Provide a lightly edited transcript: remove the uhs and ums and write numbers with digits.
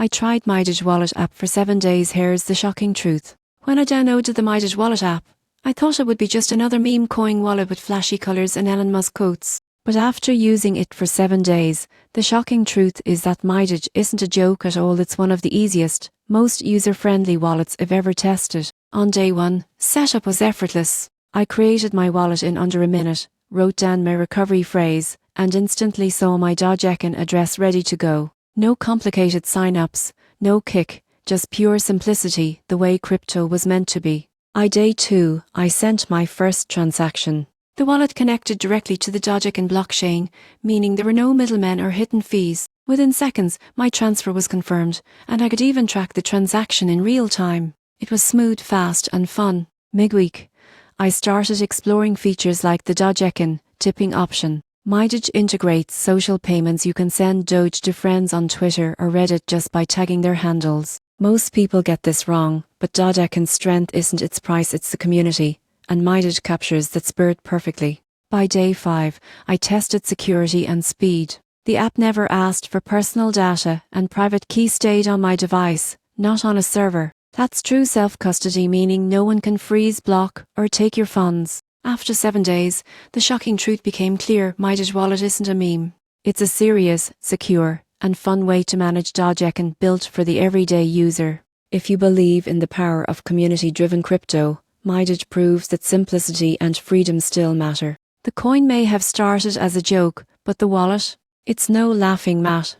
I tried MyDoge wallet app for 7 days. Here's the shocking truth. When I downloaded the MyDoge wallet app, I thought it would be just another meme coin wallet with flashy colours and Elon Musk quotes. But after using it for 7 days, the shocking truth is that MyDoge isn't a joke at all. It's one of the easiest, most user-friendly wallets I've ever tested. On day 1, setup was effortless. I created my wallet in under a minute, wrote down my recovery phrase, and instantly saw my MyDoge address ready to go. No complicated sign-ups, no kick, just pure simplicity, the way crypto was meant to be. Day 2, I sent my first transaction. The wallet connected directly to the MyDoge blockchain, meaning there were no middlemen or hidden fees. Within seconds, my transfer was confirmed, and I could even track the transaction in real time. It was smooth, fast, and fun. Midweek, I started exploring features like the MyDoge tipping option. MyDoge integrates social payments. You can send Doge to friends on Twitter or Reddit just by tagging their handles. Most people get this wrong, but MyDoge's strength isn't its price, it's the community, and MyDoge captures that spirit perfectly. By day 5, I tested security and speed. The app never asked for personal data, and private key stayed on my device, not on a server. That's true self-custody, meaning no one can freeze, block, or take your funds. After 7 days, the shocking truth became clear. MyDoge wallet isn't a meme. It's a serious, secure, and fun way to manage MyDoge, built for the everyday user. If you believe in the power of community-driven crypto, MyDoge proves that simplicity and freedom still matter. The coin may have started as a joke, but the wallet? It's no laughing matter.